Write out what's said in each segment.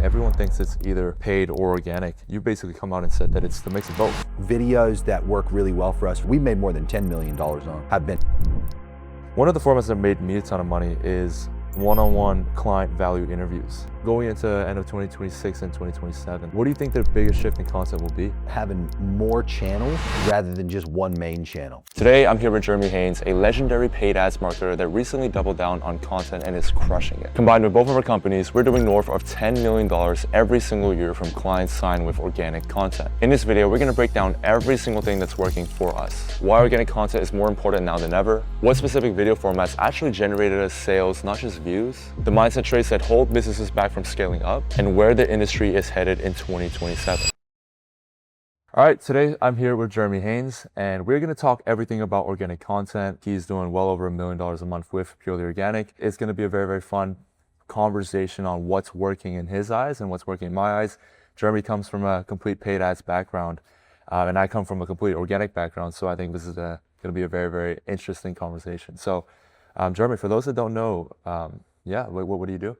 Everyone thinks it's either paid or organic. You basically come out and said that it's the mix of both. Videos that work really well for us, we've made more than $10 million on, have been. One of the formats that made me a ton of money is one-on-one client value interviews. Going into end of 2026 and 2027, what do you think the biggest shift in content will be? Having more channels rather than just one main channel. Today, I'm here with Jeremy Haynes, a legendary paid ads marketer that recently doubled down on content and is crushing it. Combined with both of our companies, we're doing north of $10 million every single year from clients signed with organic content. In this video, we're gonna break down every single thing that's working for us, why organic content is more important now than ever, what specific video formats actually generated us sales, not just views, the mindset traits that hold businesses back from scaling up, and where the industry is headed in 2027. All right, today I'm here with Jeremy Haynes, and we're gonna talk everything about organic content. He's doing well over $1 million a month with purely organic. It's gonna be a very, very fun conversation on what's working in his eyes and what's working in my eyes. Jeremy comes from a complete paid ads background, and I come from a complete organic background, so I think this is gonna be a very, very interesting conversation. So, Jeremy, for those that don't know, what do you do?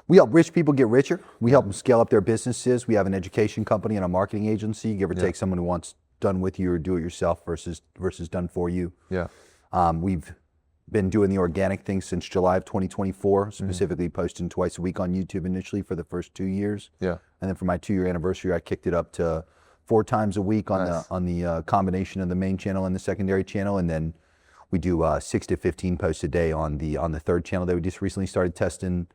We help rich people get richer. We help them scale up their businesses. We have an education company and a marketing agency, give or take someone who wants done with you or do it yourself versus done for you. Yeah. We've been doing the organic thing since July of 2024, specifically posting twice a week on YouTube initially for the first 2 years. Yeah. And then for my 2-year anniversary, I kicked it up to 4 times a week on the combination of the main channel and the secondary channel. And then we do 6 to 15 posts a day on the third channel that we just recently started testing.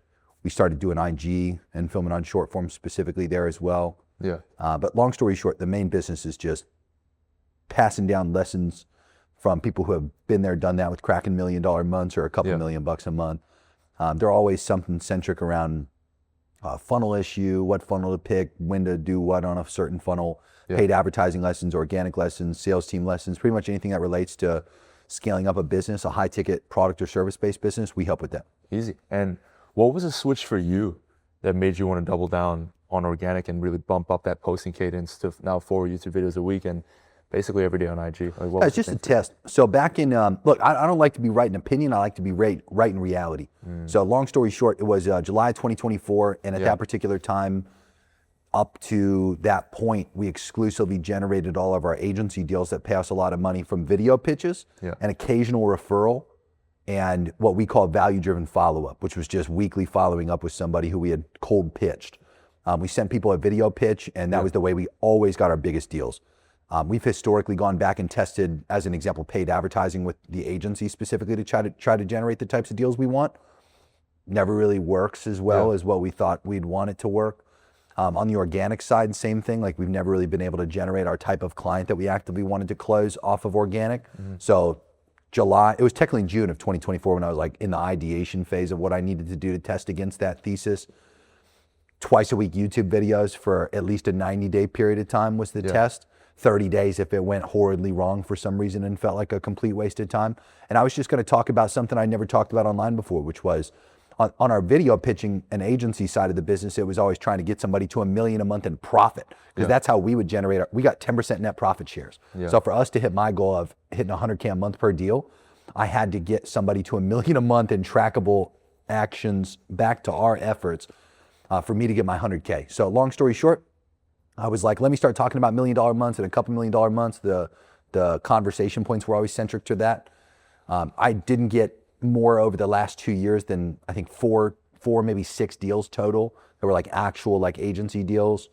We started doing IG and filming on short form specifically there as well. Yeah. But long story short, the main business is just passing down lessons from people who have been there, done that with cracking $1 million months or a couple million bucks a month. They're always something centric around funnel issue, what funnel to pick, when to do what on a certain funnel, paid advertising lessons, organic lessons, sales team lessons, pretty much anything that relates to scaling up a business, a high ticket product or service based business, we help with that. Easy. And what was a switch for you that made you want to double down on organic and really bump up that posting cadence to now 4 YouTube videos a week and basically every day on IG? Like, it's just a test. So back in, look, I don't like to be right in opinion. I like to be right in reality. So long story short, it was July 2024. And at that particular time, up to that point, we exclusively generated all of our agency deals that pay us a lot of money from video pitches, an occasional referral, and what we call value-driven follow-up, which was just weekly following up with somebody who we had cold pitched. We sent people a video pitch, and that was the way we always got our biggest deals. We've historically gone back and tested, as an example, paid advertising with the agency specifically to try to generate the types of deals we want. Never really works as well as what we thought we'd want it to work. On the organic side, same thing. Like, we've never really been able to generate our type of client that we actively wanted to close off of organic. So July, it was technically June of 2024 when I was like in the ideation phase of what I needed to do to test against that thesis. Twice a week YouTube videos for at least a 90-day period of time was the test. 30 days if it went horridly wrong for some reason and felt like a complete waste of time. And I was just gonna talk about something I never talked about online before, which was on our video pitching and agency side of the business, it was always trying to get somebody to $1 million a month in profit, because that's how we would generate we got 10% net profit shares. So for us to hit my goal of hitting 100K a month per deal, I had to get somebody to $1 million a month in trackable actions back to our efforts for me to get my 100K. So long story short, I was like, let me start talking about $1 million months and a couple $1 million months. The conversation points were always centric to that. I didn't get more over the last 2 years than I think four, maybe 6 deals total. That were like actual like agency deals.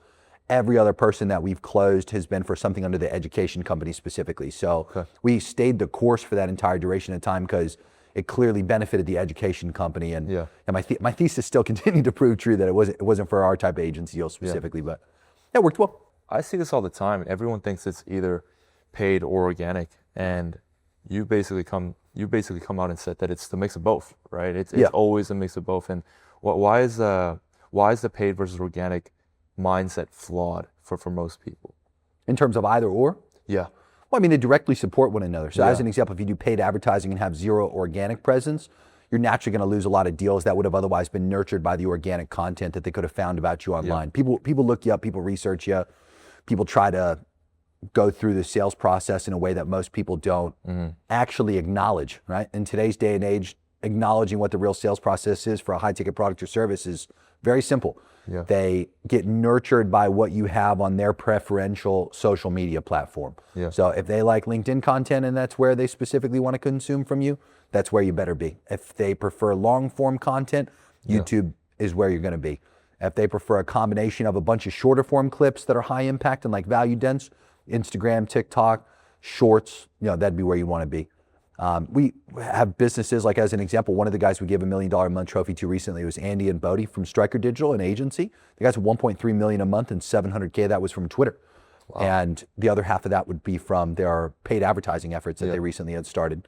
Every other person that we've closed has been for something under the education company specifically. So we stayed the course for that entire duration of time because it clearly benefited the education company. And my thesis still continued to prove true that it wasn't for our type of agency deal specifically, but that worked well. I see this all the time. Everyone thinks it's either paid or organic, and you basically come out and said that it's the mix of both, right? It's always a mix of both. And why is the paid versus organic mindset flawed for most people? In terms of either or? Yeah. Well, I mean, they directly support one another. So as an example, if you do paid advertising and have zero organic presence, you're naturally going to lose a lot of deals that would have otherwise been nurtured by the organic content that they could have found about you online. People look you up, people research you, people try to go through the sales process in a way that most people don't actually acknowledge, right? In today's day and age, acknowledging what the real sales process is for a high ticket product or service is very simple. Yeah. They get nurtured by what you have on their preferential social media platform. Yeah. So if they like LinkedIn content and that's where they specifically want to consume from you, that's where you better be. If they prefer long form content, YouTube is where you're going to be. If they prefer a combination of a bunch of shorter form clips that are high impact and like value dense, Instagram, TikTok, Shorts, that'd be where you want to be. We have businesses, like as an example, one of the guys we gave $1 million a month trophy to recently was Andy and Bodie from Striker Digital, an agency. The guys have 1.3 million a month and 700K. That was from Twitter. Wow. And the other half of that would be from their paid advertising efforts that they recently had started.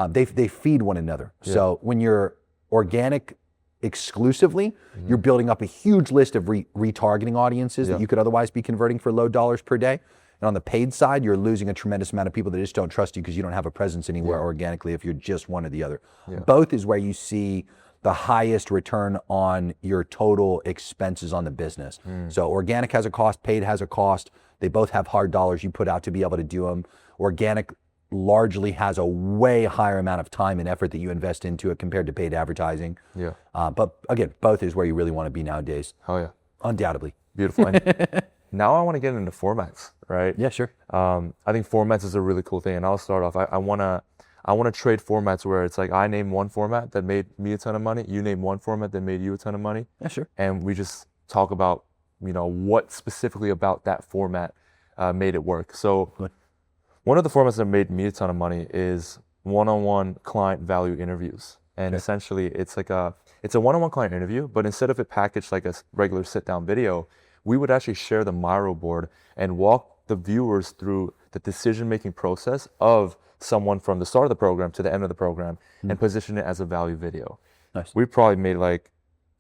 They feed one another. So when you're organic exclusively, you're building up a huge list of retargeting audiences that you could otherwise be converting for low dollars per day. And on the paid side, you're losing a tremendous amount of people that just don't trust you because you don't have a presence anywhere organically if you're just one or the other. Both is where you see the highest return on your total expenses on the business. So organic has a cost, paid has a cost. They both have hard dollars you put out to be able to do them. Organic largely has a way higher amount of time and effort that you invest into it compared to paid advertising. But again, both is where you really want to be nowadays. Oh yeah. Undoubtedly. Beautiful. And now I want to get into formats, right? Yeah, sure. I think formats is a really cool thing, and I'll start off. I want to trade formats where it's like I name one format that made me a ton of money, you name one format that made you a ton of money. Yeah, sure. And we just talk about what specifically about that format made it work. So one of the formats that made me a ton of money is one-on-one client value interviews, and essentially it's a one-on-one client interview, but instead of it packaged like a regular sit-down video, we would actually share the Miro board and walk the viewers through the decision-making process of someone from the start of the program to the end of the program and position it as a value video. Nice. We probably made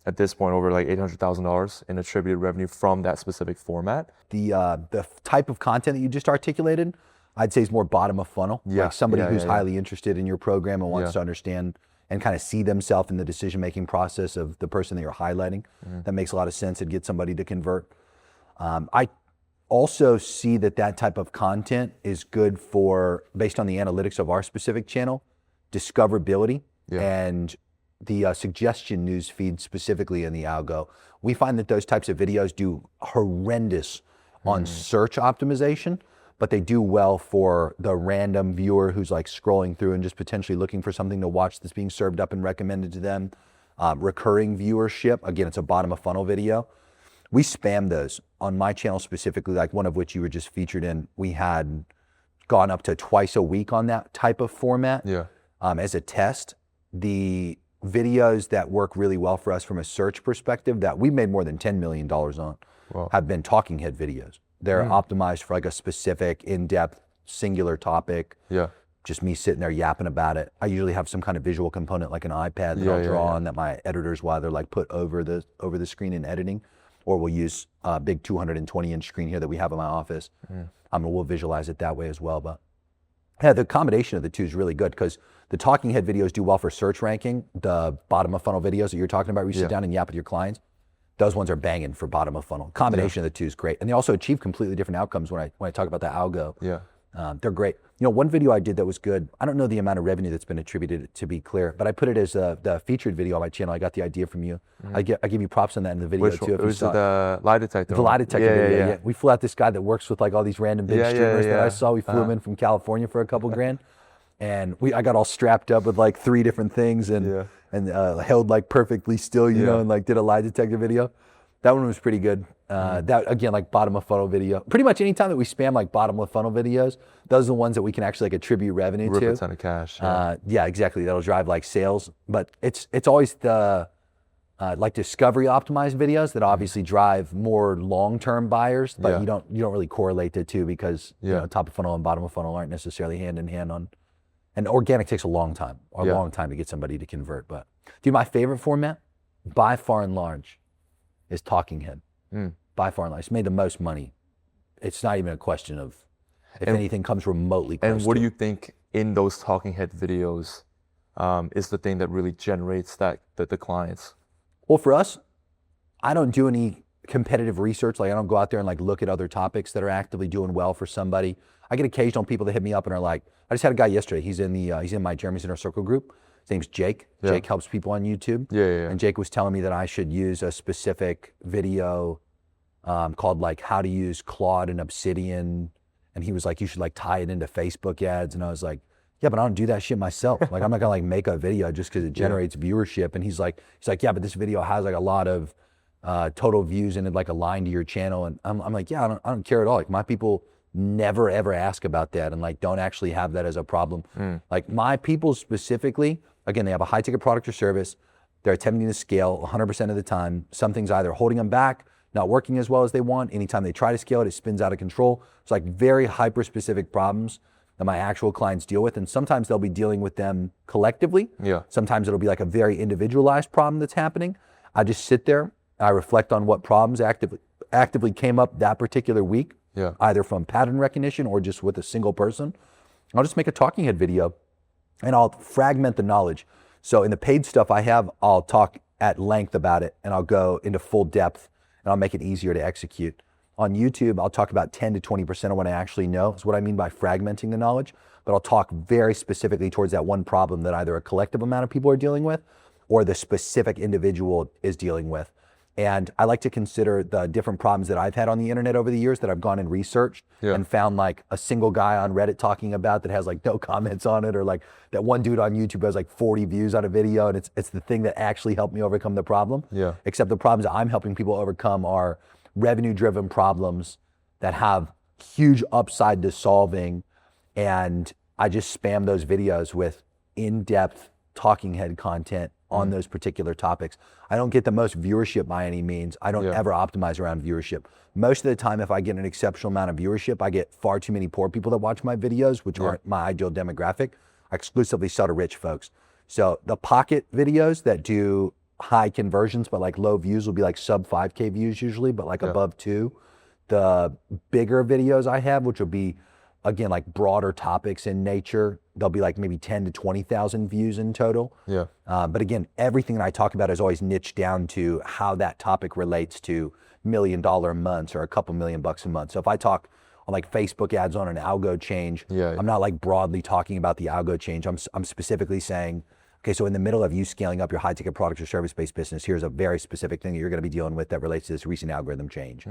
at this point over $800,000 in attributed revenue from that specific format. The type of content that you just articulated, I'd say is more bottom of funnel. Like somebody who's highly interested in your program and wants to understand and kind of see themselves in the decision-making process of the person that you're highlighting. That makes a lot of sense. It'd get somebody to convert. I also see that type of content is good for, based on the analytics of our specific channel, discoverability and the suggestion news feed specifically in the algo. We find that those types of videos do horrendous on search optimization, but they do well for the random viewer who's like scrolling through and just potentially looking for something to watch that's being served up and recommended to them. Recurring viewership, again, it's a bottom of funnel video. We spam those on my channel specifically, like one of which you were just featured in. We had gone up to twice a week on that type of format as a test. The videos that work really well for us from a search perspective that we made more than $10 million on have been talking head videos. They're optimized for like a specific, in-depth, singular topic. Just me sitting there yapping about it. I usually have some kind of visual component like an iPad that I'll draw on that my editors, while they're like put over the screen in editing, or we'll use a big 220-inch screen here that we have in my office. We'll visualize it that way as well. But yeah, the combination of the two is really good because the talking head videos do well for search ranking. The bottom of funnel videos that you're talking about, where you sit down and yap with your clients, those ones are banging for bottom of funnel. Combination of the two is great. And they also achieve completely different outcomes when I talk about the algo. They're great. One video I did that was good, I don't know the amount of revenue that's been attributed, to be clear, but I put it as the featured video on my channel. I got the idea from you. I give you props on that in the video too. It was the lie detector. The lie detector video, yeah. We flew out this guy that works with like all these random big streamers that I saw. We flew him in from California for a couple grand. And I got all strapped up with like 3 different things and held like perfectly still, you know, and like did a lie detector video. That one was pretty good. That again, like bottom of funnel video. Pretty much anytime that we spam like bottom of funnel videos, those are the ones that we can actually like attribute revenue to. Rip a ton of cash. Yeah, exactly. That'll drive like sales. But it's always the like discovery optimized videos that obviously drive more long-term buyers, but you don't really correlate the two because you know, top of funnel and bottom of funnel aren't necessarily hand in hand on. And organic takes a long time to get somebody to convert. But dude, my favorite format, by far and large, is talking head. By far and large, it's made the most money. It's not even a question of if anything comes remotely close. And what do you think in those talking head videos is the thing that really generates the clients? Well, for us, I don't do any competitive research. Like I don't go out there and like look at other topics that are actively doing well for somebody. I get occasional people that hit me up and are like, I just had a guy yesterday. He's in my Jeremy's Inner Circle group, His name's Jake. Jake helps people on YouTube. And Jake was telling me that I should use a specific video called like how to use Claude and Obsidian. And he was like, you should like tie it into Facebook ads. And I was like, yeah, but I don't do that shit myself. Like, I'm not gonna like make a video just because it generates viewership. And he's like, yeah, but this video has like a lot of total views and it like aligned to your channel. And I'm like, yeah, I don't care at all. Like my people never ever ask about that and like don't actually have that as a problem. Like my people specifically, again, they have a high ticket product or service. They're attempting to scale 100% of the time. Something's either holding them back, not working as well as they want. Anytime they try to scale it, it spins out of control. It's like very hyper specific problems that my actual clients deal with. And sometimes they'll be dealing with them collectively. Sometimes it'll be like a very individualized problem that's happening. I just sit there, I reflect on what problems actively came up that particular week, either from pattern recognition or just with a single person. I'll just make a talking head video and I'll fragment the knowledge. So in the paid stuff I have, I'll talk at length about it and I'll go into full depth and I'll make it easier to execute. On YouTube, I'll talk about 10 to 20% of what I actually know. That's what I mean by fragmenting the knowledge. But I'll talk very specifically towards that one problem that either a collective amount of people are dealing with or the specific individual is dealing with. And I like to consider the different problems that I've had on the internet over the years that I've gone and researched and found like a single guy on Reddit talking about that has like no comments on it, or like that one dude on YouTube has like 40 views on a video and it's the thing that actually helped me overcome the problem. Except the problems that I'm helping people overcome are revenue-driven problems that have huge upside to solving, and I just spam those videos with in-depth talking head content on those particular topics. I don't get the most viewership by any means. I don't ever optimize around viewership. Most of the time, if I get an exceptional amount of viewership, I get far too many poor people that watch my videos, which aren't my ideal demographic. I exclusively sell to rich folks. So the pocket videos that do high conversions but like low views will be like sub 5K views usually, but like above 2. The bigger videos I have, which will be again like broader topics in nature, they'll be like maybe 10 to 20,000 views in total. But again, everything that I talk about is always niched down to how that topic relates to $1 million months or a couple $1 million a month. So if I talk on like Facebook ads on an algo change, I'm not like broadly talking about the algo change. I'm specifically saying, okay, so in the middle of you scaling up your high ticket product or service-based business, here's a very specific thing that you're gonna be dealing with that relates to this recent algorithm change.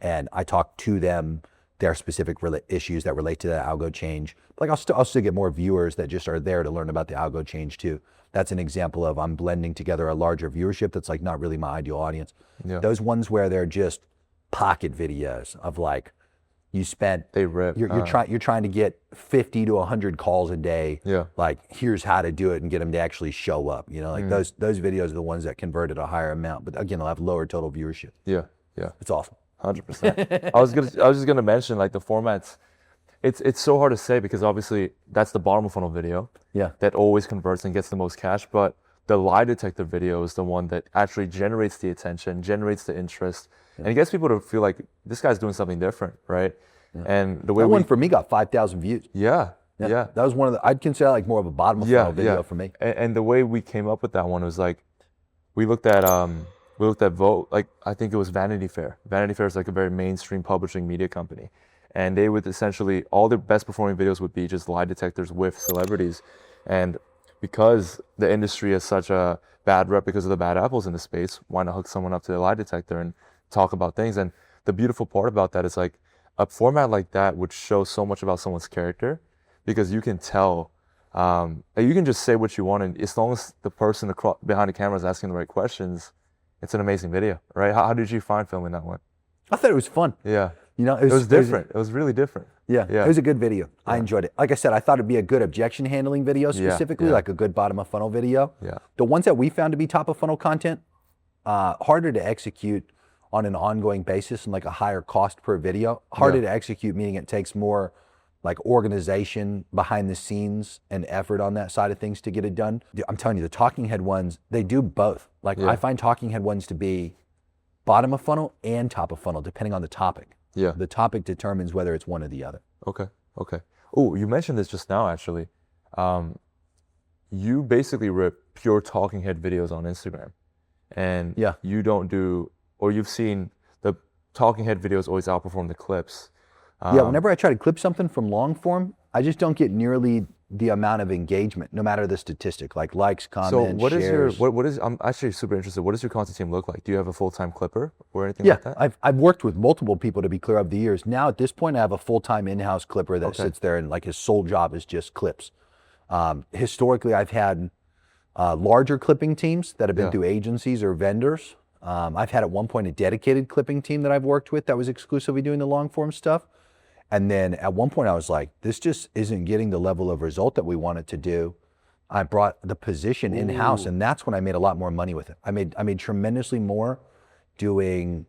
And I talk to them their specific issues that relate to that algo change. Like I'll still get more viewers that just are there to learn about the algo change too. That's an example of I'm blending together a larger viewership that's like not really my ideal audience. Those ones where they're just pocket videos of like, you spent, you're trying to get 50 to 100 calls a day. Like, here's how to do it and get them to actually show up. You know, like those videos are the ones that convert at a higher amount, but again, they'll have lower total viewership. It's awesome. 100%. I was just gonna mention like the formats. It's so hard to say because obviously that's the bottom of funnel video. That always converts and gets the most cash, but the lie detector video is the one that actually generates the attention, generates the interest, and it gets people to feel like this guy's doing something different, right? And the way that one for me got 5,000 views. That was one of the, I'd consider like more of a bottom of funnel video for me. And the way we came up with that one was like, we looked at Vote, like I think it was Vanity Fair. Vanity Fair is like a very mainstream publishing media company. And they would essentially, all their best performing videos would be just lie detectors with celebrities. And because the industry has such a bad rep because of the bad apples in the space, why not hook someone up to a lie detector and talk about things? And the beautiful part about that is like a format like that would show so much about someone's character because you can tell, you can just say what you want. And as long as the person behind the camera is asking the right questions, it's an amazing video, right? How did you find filming that one? I thought it was fun. You know, it was different. It was really different. It was a good video. I enjoyed it. Like I said, I thought it'd be a good objection handling video specifically, like a good bottom of funnel video. The ones that we found to be top of funnel content, harder to execute on an ongoing basis and like a higher cost per video. Harder to execute, meaning it takes more like organization behind the scenes and effort on that side of things to get it done. I'm telling you, the talking head ones, they do both. Like I find talking head ones to be bottom of funnel and top of funnel, depending on the topic. The topic determines whether it's one or the other. Okay. Oh, you mentioned this just now, actually. You basically rip pure talking head videos on Instagram. And you don't do, or you've seen the talking head videos always outperform the clips. Whenever I try to clip something from long form, I just don't get nearly the amount of engagement, no matter the statistic, like likes, comments, So what is shares. what is, I'm actually super interested. What does your content team look like? Do you have a full-time clipper or anything Yeah, like that? I've worked with multiple people, to be clear, over the years. Now at this point, I have a full-time in-house clipper that Okay. sits there, and like his sole job is just clips. Historically, I've had larger clipping teams that have been Yeah. through agencies or vendors. I've had at one point a dedicated clipping team that I've worked with that was exclusively doing the long form stuff. And then at one point I was like, this just isn't getting the level of result that we want it to do. I brought the position in-house, and that's when I made a lot more money with it. I made tremendously more doing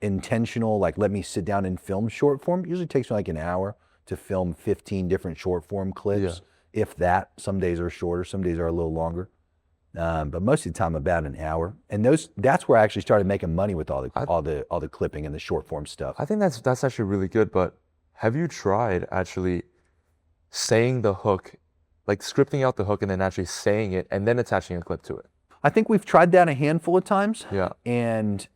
intentional, like, let me sit down and film short form. It usually takes me like an hour to film 15 different short form clips. If that. Some days are shorter, some days are a little longer. But most of the time about an hour. And that's where I actually started making money with all the clipping and the short form stuff. I think that's actually really good, but have you tried actually saying the hook, like scripting out the hook and then actually saying it and then attaching a clip to it? I think we've tried that a handful of times. Yeah. And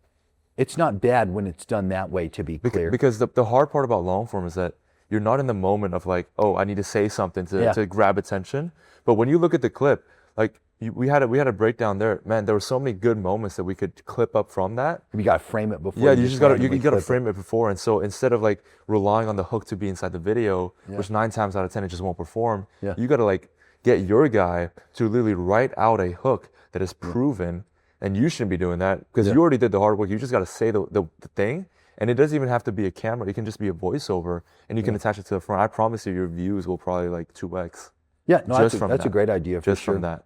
it's not bad when it's done that way, to be clear. Because the hard part about long form is that you're not in the moment of like, oh, I need to say something to grab attention. But when you look at the clip, like we had a breakdown there. Man, there were so many good moments that we could clip up from that. You got to frame it before. Yeah, you got to frame it before. And so instead of like relying on the hook to be inside the video, which 9 times out of 10 it just won't perform, you got to like get your guy to literally write out a hook that is proven. And you shouldn't be doing that because you already did the hard work. You just got to say the thing. And it doesn't even have to be a camera. It can just be a voiceover, and you can attach it to the front. I promise you, your views will probably like 2x. Yeah, no, that's a great idea for just sure. from that.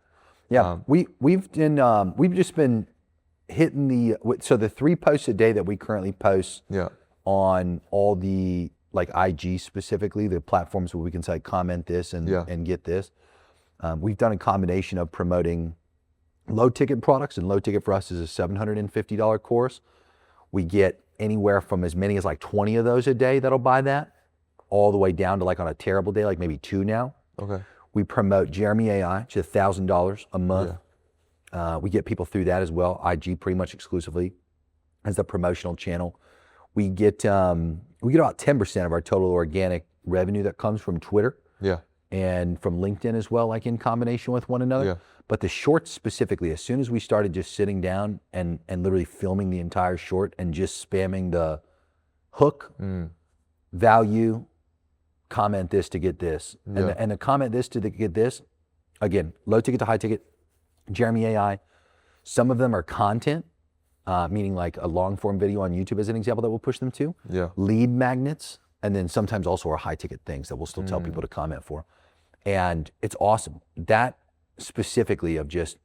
Yeah, we've just been hitting the 3 posts a day that we currently post on all the, like, IG specifically, the platforms where we can say comment this and get this. We've done a combination of promoting low ticket products, and low ticket for us is a $750 course. We get anywhere from as many as like 20 of those a day that'll buy that, all the way down to, like, on a terrible day, like maybe 2 now. Okay. We promote Jeremy AI, which is $1,000 a month. We get people through that as well. IG pretty much exclusively as the promotional channel. We get about 10% of our total organic revenue that comes from Twitter. And from LinkedIn as well, like in combination with one another. But the shorts specifically, as soon as we started just sitting down and literally filming the entire short and just spamming the hook, value, comment this to get this, and the comment this to get this, again, low ticket to high ticket, Jeremy AI. Some of them are content, meaning like a long form video on YouTube as an example that we'll push them to. Lead magnets, and then sometimes also are high ticket things that we'll still tell people to comment for. And it's awesome. That specifically of just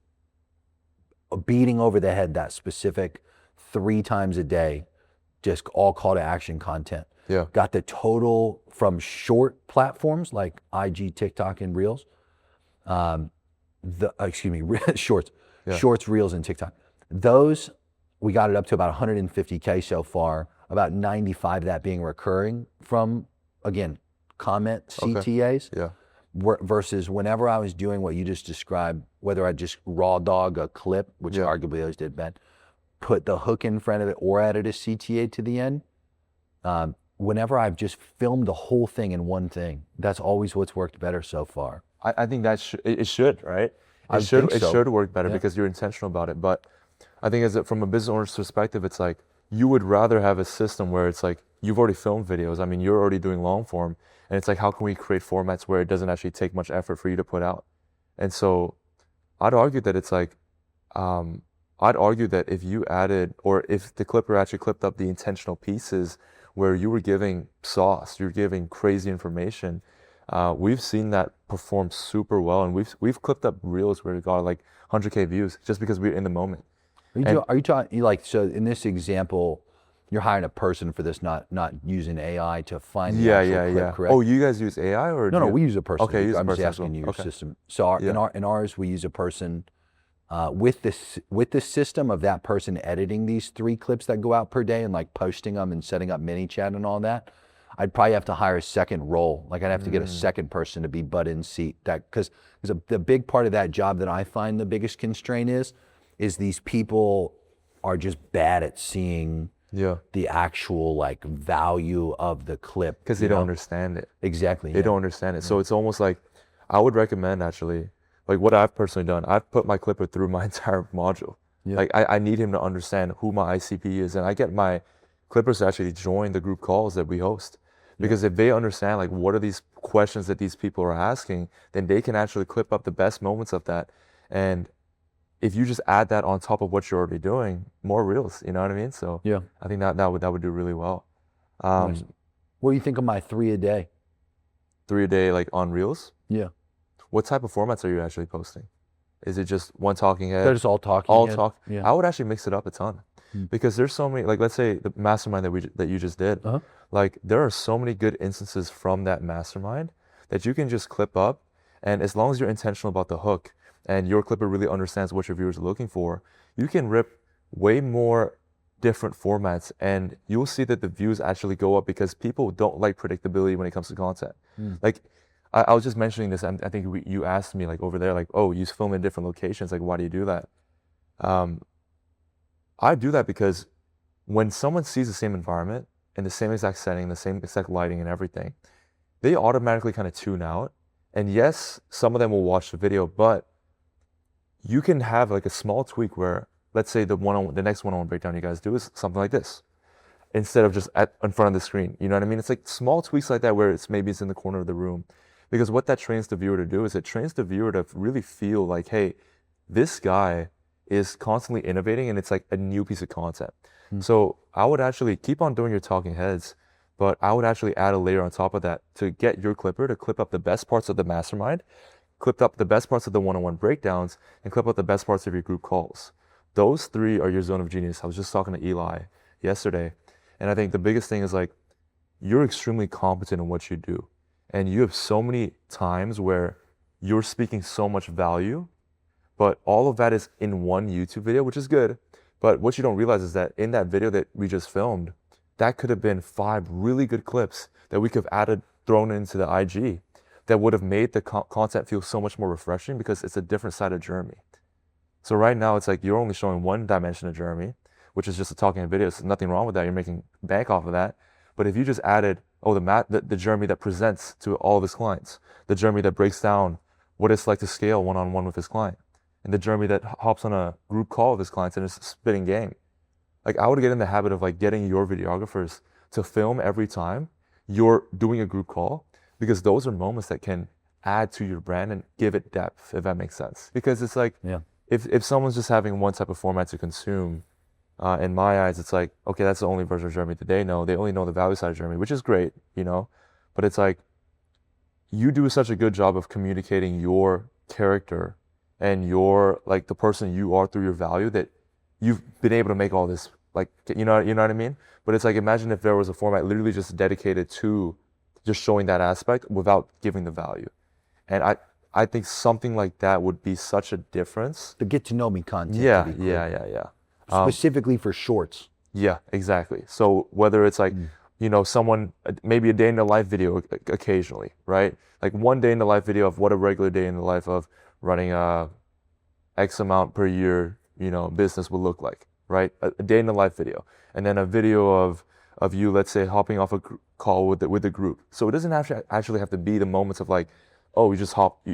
beating over the head that specific 3 times a day, just all call to action content. Got the total from short platforms like IG, TikTok, and Reels. Shorts, Shorts, Reels, and TikTok. Those, we got it up to about 150K so far, about 95 of that being recurring from, again, comment CTAs. Versus whenever I was doing what you just described, whether I just raw dog a clip, which arguably those did bad, put the hook in front of it or added a CTA to the end, whenever I've just filmed the whole thing in one thing, that's always what's worked better so far. I think that it should, right? It should work better because you're intentional about it. But I think from a business owner's perspective, it's like you would rather have a system where it's like you've already filmed videos. I mean, you're already doing long form. And it's like, how can we create formats where it doesn't actually take much effort for you to put out? And so I'd argue that it's like, I'd argue that if you added, or if the clipper actually clipped up the intentional pieces where you were giving sauce, you're giving crazy information, we've seen that perform super well. And we've clipped up reels where it got like 100K views just because we're in the moment. Are you talking, like, so in this example, you're hiring a person for this, not using AI to find the actual clip, correct? Oh, you guys use AI or? No, we use a person. Okay, I'm just asking you your system. So in ours, we use a person with this system of that person editing these 3 clips that go out per day and like posting them and setting up mini chat and all that. I'd probably have to hire a second role. Like I'd have to get a second person to be butt in seat. That because the big part of that job that I find the biggest constraint is these people are just bad at seeing the actual like value of the clip. Because they don't understand it. Exactly. They don't understand it. So it's almost like, I would recommend actually, like what I've personally done, I've put my clipper through my entire module. Yeah. Like I need him to understand who my ICP is, and I get my clippers to actually join the group calls that we host. Because if they understand like what are these questions that these people are asking, then they can actually clip up the best moments of that. And if you just add that on top of what you're already doing, more reels, you know what I mean? So Yeah. I think that would do really well. Nice. What do you think of my 3 a day? 3 a day, like on reels? Yeah. What type of formats are you actually posting? Is it just one talking head? They're just all talking. All head. talk. Yeah. I would actually mix it up a ton, because there's so many. Like let's say the mastermind that you just did. Uh-huh. Like there are so many good instances from that mastermind that you can just clip up, and as long as you're intentional about the hook and your clipper really understands what your viewers are looking for, you can rip way more different formats, and you'll see that the views actually go up because people don't like predictability when it comes to content. Like I was just mentioning this, and I think you asked me like over there, like, oh, you film in different locations, like why do you do that? I do that because when someone sees the same environment in the same exact setting, the same exact lighting and everything, they automatically kind of tune out. And yes, some of them will watch the video, but you can have like a small tweak where, let's say the next one-on-one breakdown you guys do is something like this, instead of just in front of the screen. You know what I mean? It's like small tweaks like that where maybe it's in the corner of the room. Because what that trains the viewer to do is it trains the viewer to really feel like, hey, this guy is constantly innovating and it's like a new piece of content. So I would actually keep on doing your talking heads, but I would actually add a layer on top of that to get your clipper to clip up the best parts of the mastermind, clip up the best parts of the one-on-one breakdowns, and clip up the best parts of your group calls. Those 3 are your zone of genius. I was just talking to Eli yesterday, and I think the biggest thing is like, you're extremely competent in what you do. And you have so many times where you're speaking so much value, but all of that is in one YouTube video, which is good. But what you don't realize is that in that video that we just filmed, that could have been 5 really good clips that we could have thrown into the IG that would have made the content feel so much more refreshing because it's a different side of Jeremy. So right now it's like you're only showing one dimension of Jeremy, which is just a talking video. So nothing wrong with that. You're making bank off of that. But if you just added, the Jeremy that presents to all of his clients, the Jeremy that breaks down what it's like to scale one-on-one with his client, and the Jeremy that hops on a group call with his clients and is spitting game. Like I would get in the habit of like getting your videographers to film every time you're doing a group call, because those are moments that can add to your brand and give it depth, if that makes sense. Because it's like, if someone's just having one type of format to consume, in my eyes, it's like, okay, that's the only version of Jeremy that they know. They only know the value side of Jeremy, which is great, you know? But it's like, you do such a good job of communicating your character and your, like the person you are through your value, that you've been able to make all this, like, you know what I mean? But it's like, imagine if there was a format literally just dedicated to just showing that aspect without giving the value. And I think something like that would be such a difference. The get to know me content. Yeah. Specifically for shorts. Yeah, exactly. So whether it's like, you know, someone, maybe a day in the life video occasionally, right? Like one day in the life video of what a regular day in the life of running a X amount per year, you know, business will look like, right? A day in the life video. And then a video of you, let's say, hopping off a call with the group. So it doesn't actually have to be the moments of like, oh,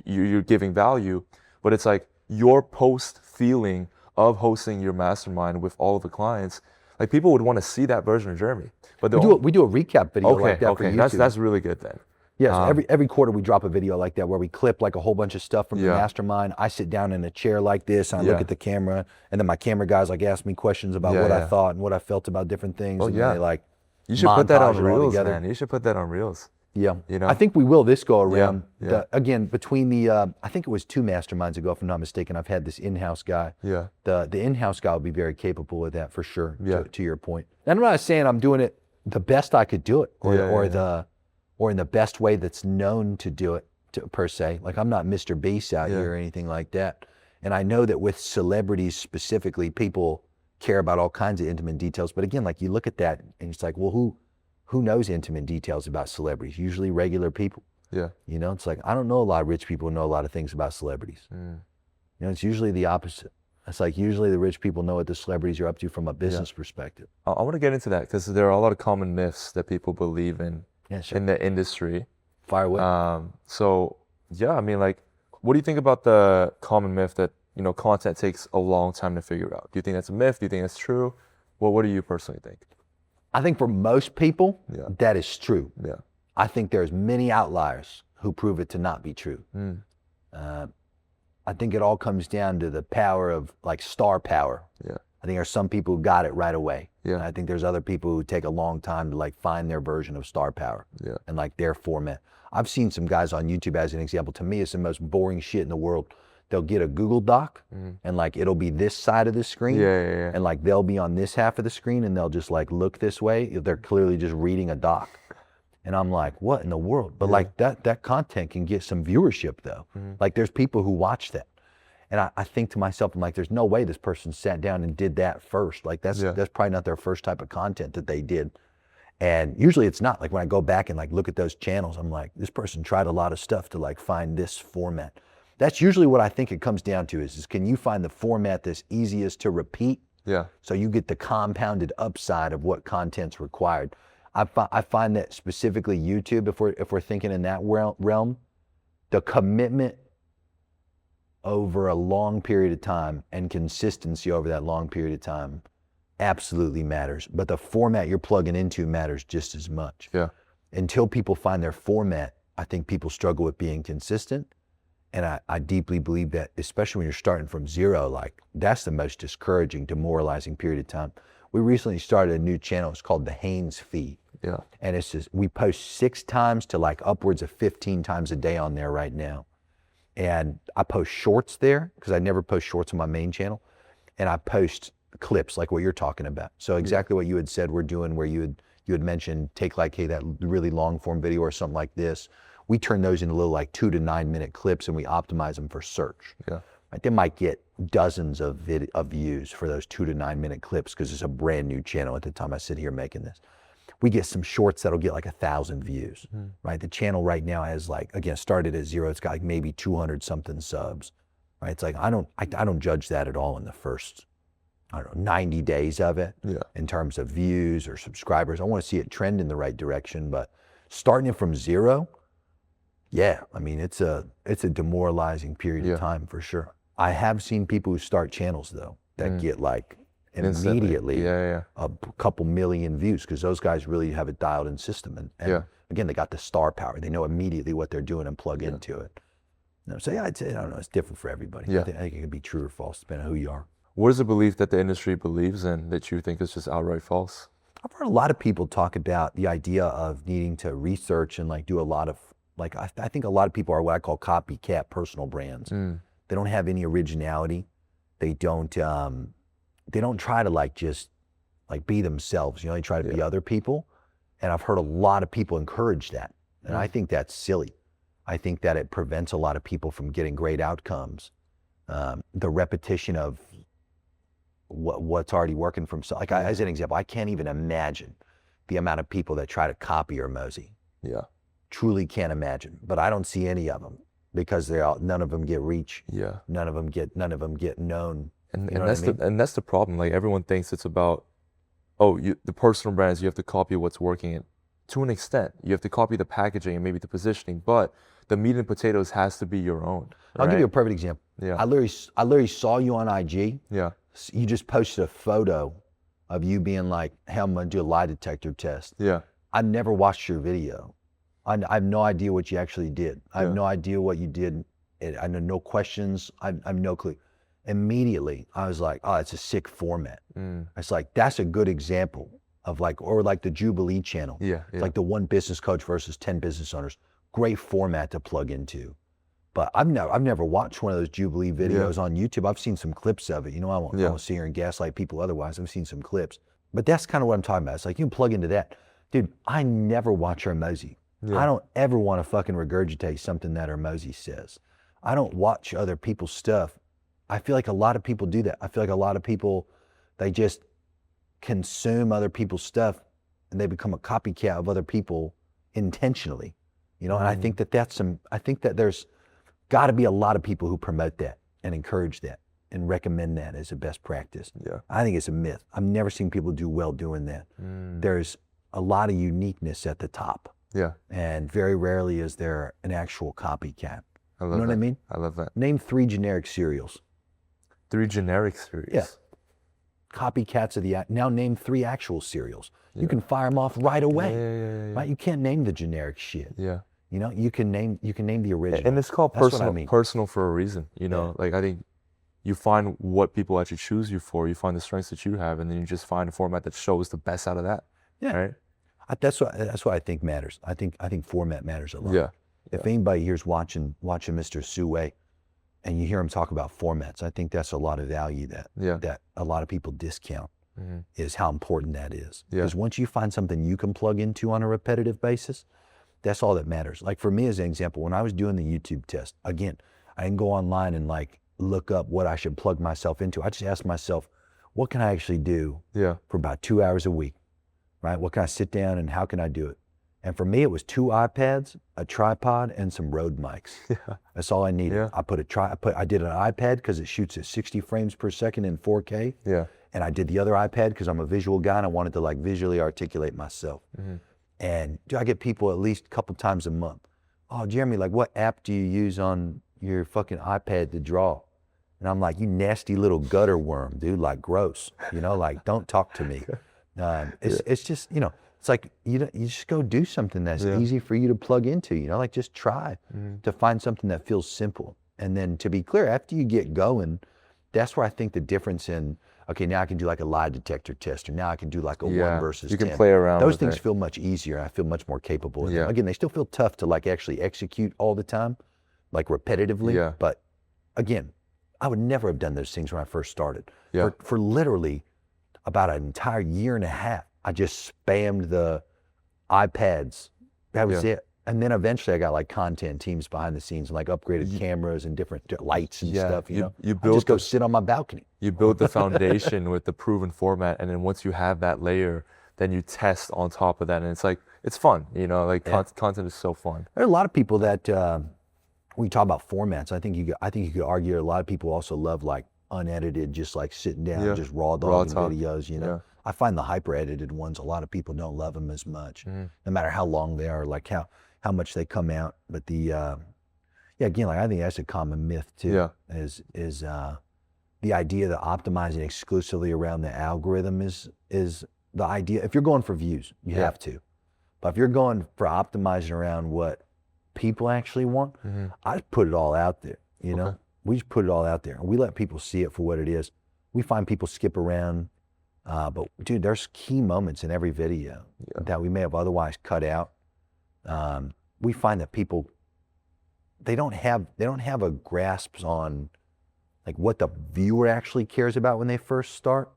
you're giving value, but it's like your post feeling of hosting your mastermind with all of the clients. Like people would want to see that version of Jeremy. But we do a recap video like that for YouTube. That's really good then. Yes, every quarter we drop a video like that where we clip like a whole bunch of stuff from the mastermind. I sit down in a chair like this and I look at the camera, and then my camera guys like ask me questions about what I thought and what I felt about different things. And they like you should put that on Reels, man. You should put that on Reels. Yeah, you know? I think we will this go around. Yeah. Again, between the, I think it was 2 masterminds ago, if I'm not mistaken, I've had this in-house guy. Yeah. The in-house guy will be very capable with that for sure, to your point. And I'm not saying I'm doing it the best I could do it, or in the best way that's known to do it, per se. Like I'm not Mr. Beast out here or anything like that. And I know that with celebrities specifically, people care about all kinds of intimate details. But again, like you look at that and it's like, well, who knows intimate details about celebrities? Usually regular people. Yeah. You know, it's like, I don't know a lot of rich people who know a lot of things about celebrities. You know, it's usually the opposite. It's like usually the rich people know what the celebrities are up to from a business perspective. I want to get into that because there are a lot of common myths that people believe in in the industry. Fire away. So Yeah, I mean, like, what do you think about the common myth that, you know, content takes a long time to figure out? Do you think that's a myth? Do you think that's true? Well, what do you personally think? I think for most people, Yeah. that is true. Yeah. I think there's many outliers who prove it to not be true. I think it all comes down to the power of like star power. Yeah. I think there's some people who got it right away. Yeah. And I think there's other people who take a long time to like find their version of star power. Yeah. And like their format. I've seen some guys on YouTube as an example. To me, it's the most boring shit in the world. They'll get a Google Doc and like it'll be this side of the screen. Yeah. And like they'll be on this half of the screen and they'll just like look this way. They're clearly just reading a doc. And I'm like, what in the world? But like that content can get some viewership though. Like there's people who watch that. And I think to myself, I'm like, there's no way this person sat down and did that first. Like that's probably not their first type of content that they did. And usually it's not. Like when I go back and like look at those channels, I'm like, this person tried a lot of stuff to like find this format. That's usually what I think it comes down to is can you find the format that's easiest to repeat? Yeah. So you get the compounded upside of what content's required. I find that specifically YouTube, if we're thinking in that realm, the commitment over a long period of time and consistency over that long period of time absolutely matters. But the format you're plugging into matters just as much. Yeah. Until people find their format, I think people struggle with being consistent. And I deeply believe that, especially when you're starting from zero, like that's the most discouraging, demoralizing period of time. We recently started a new channel. It's called the Haynes feed. Yeah. And it's just, we post 6 times to like upwards of 15 times a day on there right now. And I post shorts there because I never post shorts on my main channel. And I post clips like what you're talking about. So exactly what you had said we're doing, where you had mentioned take like, hey, that really long form video or something like this. We turn those into little like 2 to 9 minute clips and we optimize them for search. Yeah. Right? They might get dozens of views for those 2 to 9 minute clips because it's a brand new channel at the time I sit here making this. We get some shorts that'll get like 1,000 views, right? The channel right now has like, again, started at 0. It's got like maybe 200 something subs, right? It's like, I don't judge that at all in the first, 90 days of it in terms of views or subscribers. I want to see it trend in the right direction, but starting it from 0, I mean, it's a demoralizing period of time for sure. I have seen people who start channels though that get like immediately a couple million views because those guys really have a dialed in system. And again, they got the star power. They know immediately what they're doing and plug into it. So I'd say, I don't know, it's different for everybody. I think it can be true or false depending on who you are. What is a belief that the industry believes in that you think is just outright false? I've heard a lot of people talk about the idea of needing to research and like do a lot of, like, I think a lot of people are what I call copycat personal brands. They don't have any originality. They don't try to like just like be themselves. They try to be other people. And I've heard a lot of people encourage that. And I think that's silly. I think that it prevents a lot of people from getting great outcomes. The repetition of what's already working from, like as an example, I can't even imagine the amount of people that try to copy Hormozi. Yeah. Truly can't imagine, but I don't see any of them because none of them get reach. Yeah. None of them get known. And that's the problem. Like everyone thinks it's about, the personal brands, you have to copy what's working. And to an extent, you have to copy the packaging and maybe the positioning, but the meat and potatoes has to be your own. I'll give you a perfect example. Yeah. I literally saw you on IG. Yeah. You just posted a photo of you being like, hey, I'm gonna do a lie detector test. Yeah. I've never watched your video. I have no idea what you actually did. I have no idea what you did. I know no questions. I have no clue. Immediately, I was like, oh, it's a sick format. It's like, that's a good example of like, or like the Jubilee channel. Yeah. It's like the one business coach versus 10 business owners. Great format to plug into. But I've never watched one of those Jubilee videos on YouTube. I've seen some clips of it. I won't sit here and gaslight people otherwise. I've seen some clips. But that's kind of what I'm talking about. It's like, you can plug into that. Dude, I never watch Hormozi. I don't ever want to fucking regurgitate something that Hormozi says. I don't watch other people's stuff. I feel like a lot of people do that. I feel like a lot of people, they just consume other people's stuff and they become a copycat of other people intentionally. And I think that there's got to be a lot of people who promote that and encourage that and recommend that as a best practice. Yeah. I think it's a myth. I've never seen people do well doing that. There's a lot of uniqueness at the top. Yeah. And very rarely is there an actual copycat. You know what I mean? I love that. Name 3 generic cereals. 3 generic cereals. Yeah. Copycats of the now name 3 actual cereals. You can fire them off right away. Yeah. Right? You can't name the generic shit. Yeah. You know, you can name the original. And it's called That's personal. what I mean. Personal for a reason. You know, like I think you find what people actually choose you for. You find the strengths that you have, and then you just find a format that shows the best out of that. Yeah. Right. That's what I think matters. I think format matters a lot. Yeah. If anybody here's watching Mr. Sue, and you hear him talk about formats, I think that's a lot of value that a lot of people discount. Is how important that is. Because once you find something you can plug into on a repetitive basis, that's all that matters. Like for me as an example, when I was doing the YouTube test, again, I didn't go online and like look up what I should plug myself into. I just asked myself, what can I actually do for about 2 hours a week, right? What can I sit down and how can I do it? And for me, it was 2 iPads, a tripod, and some Rode mics. That's all I needed. I did an iPad because it shoots at 60 frames per second in 4K. And I did the other iPad because I'm a visual guy and I wanted to like visually articulate myself. And I get people at least a couple times a month. Oh, Jeremy, like what app do you use on your fucking iPad to draw? And I'm like, you nasty little gutter worm, dude, like gross. You know, like don't talk to me. It's just, you know, it's like you just go do something that's easy for you to plug into, you know, like just try to find something that feels simple. And then to be clear, after you get going, that's where I think the difference in, okay, now I can do like a lie detector test, or now I can do like a 1 versus 10. You can play around Those with things it. feel much easier. I feel much more capable of them. Again, they still feel tough to like actually execute all the time, like repetitively. But again, I would never have done those things when I first started. For literally about an entire year and a half, I just spammed the iPads. That was it. And then eventually I got like content teams behind the scenes and like upgraded cameras and different lights and stuff. You know, I just go sit on my balcony. You build the foundation with the proven format, and then once you have that layer, then you test on top of that, and it's like it's fun. You know, like content is so fun. There are a lot of people that when you talk about formats, I think you could argue a lot of people also love like unedited, just like sitting down, just raw dogging videos. You know, I find the hyper edited ones, a lot of people don't love them as much, no matter how long they are, like how much they come out. But the again, like I think that's a common myth too. Is the idea that optimizing exclusively around the algorithm is the idea. If you're going for views, you have to. But if you're going for optimizing around what people actually want, I just put it all out there. You know, we just put it all out there, and we let people see it for what it is. We find people skip around, but dude, there's key moments in every video that we may have otherwise cut out. We find that people, they don't have a grasp on like what the viewer actually cares about when they first start.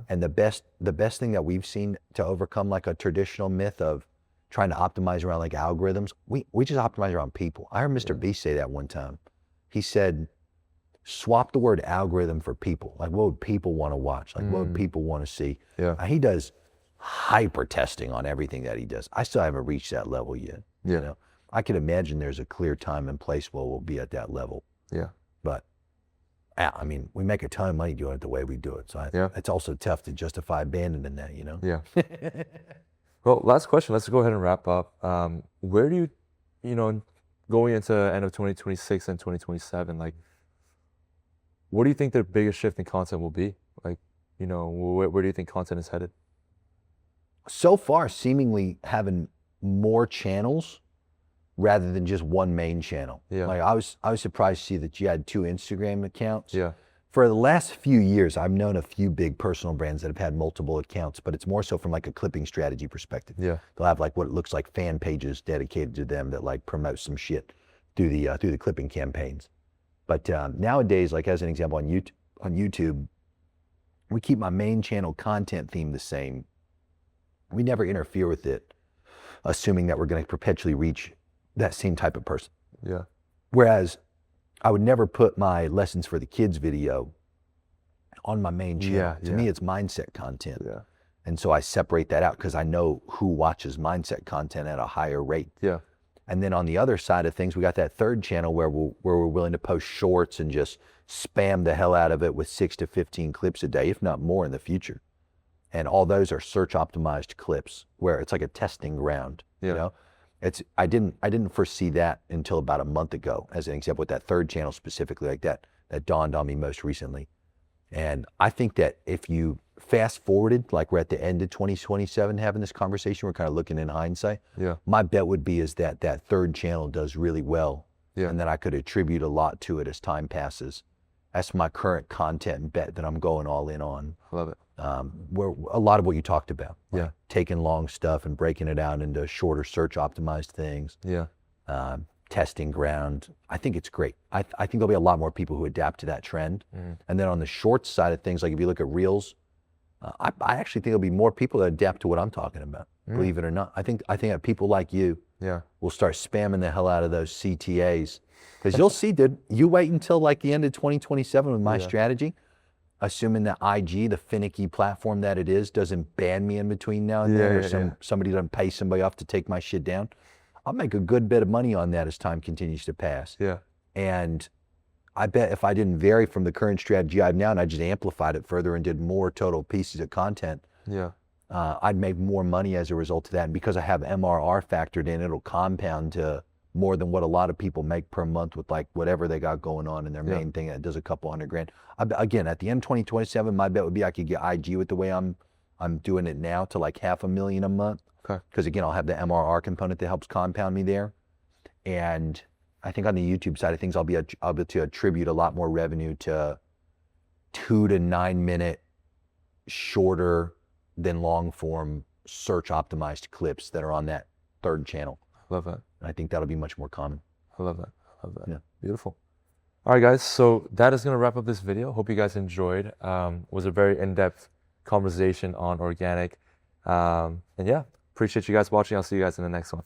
And the best thing that we've seen to overcome like a traditional myth of trying to optimize around like algorithms, we just optimize around people. I heard Mr. Beast say that one time. He said, swap the word algorithm for people. Like what would people want to watch? Like what would people want to see? He does hyper testing on everything that he does. I still haven't reached that level yet. You know, I can imagine there's a clear time and place where we'll be at that level. But I mean, we make a ton of money doing it the way we do it. So it's also tough to justify abandoning that, you know? Well, last question. Let's go ahead and wrap up. Where do you know, going into end of 2026 and 2027, like, what do you think the biggest shift in content will be? Like, you know, where do you think content is headed? So far, seemingly having more channels rather than just one main channel. Like I was surprised to see that you had 2 Instagram accounts. For the last few years, I've known a few big personal brands that have had multiple accounts, but it's more so from like a clipping strategy perspective. They'll have like what it looks like fan pages dedicated to them that like promote some shit through the clipping campaigns. But nowadays, like as an example on YouTube, we keep my main channel content theme the same. We never interfere with it, assuming that we're going to perpetually reach that same type of person. Whereas I would never put my lessons for the kids video on my main channel. To me, it's mindset content. And so I separate that out because I know who watches mindset content at a higher rate. And then on the other side of things, we got that third channel where we're willing to post shorts and just spam the hell out of it with 6 to 15 clips a day, if not more in the future. And all those are search optimized clips where it's like a testing ground, you know? I didn't foresee that until about a month ago, as an example with that third channel specifically, like that dawned on me most recently. And I think that if you fast forwarded, like we're at the end of 2027 having this conversation, we're kind of looking in hindsight. Yeah. My bet would be is that that third channel does really well, and that I could attribute a lot to it as time passes. That's my current content bet that I'm going all in on. Love it. Where a lot of what you talked about, Yeah. taking long stuff and breaking it out into shorter search optimized things. Yeah. Testing ground. I think it's great. I think there'll be a lot more people who adapt to that trend. And then on the short side of things, like if you look at Reels, I actually think there'll be more people that adapt to what I'm talking about, believe it or not. I think that people like you will start spamming the hell out of those CTAs. Because you'll see, dude, you wait until like the end of 2027 with my strategy, assuming that IG, the finicky platform that it is, doesn't ban me in between now and then, or somebody doesn't pay somebody off to take my shit down. I'll make a good bit of money on that as time continues to pass. Yeah. And I bet if I didn't vary from the current strategy I have now and I just amplified it further and did more total pieces of content, I'd make more money as a result of that. And because I have MRR factored in, it'll compound to more than what a lot of people make per month with like whatever they got going on in their main thing that does a couple $100,000. Again, at the end of 2027, my bet would be I could get IG with the way I'm doing it now to like $500,000 a month. Okay. Because again, I'll have the MRR component that helps compound me there. And I think on the YouTube side of things, I'll be able to attribute a lot more revenue to 2 to 9 minute shorter than long form search optimized clips that are on that third channel. Love that. And I think that'll be much more common. I love that. I love that. Yeah. Beautiful. All right, guys. So that is going to wrap up this video. Hope you guys enjoyed. It was a very in-depth conversation on organic. And yeah, appreciate you guys watching. I'll see you guys in the next one.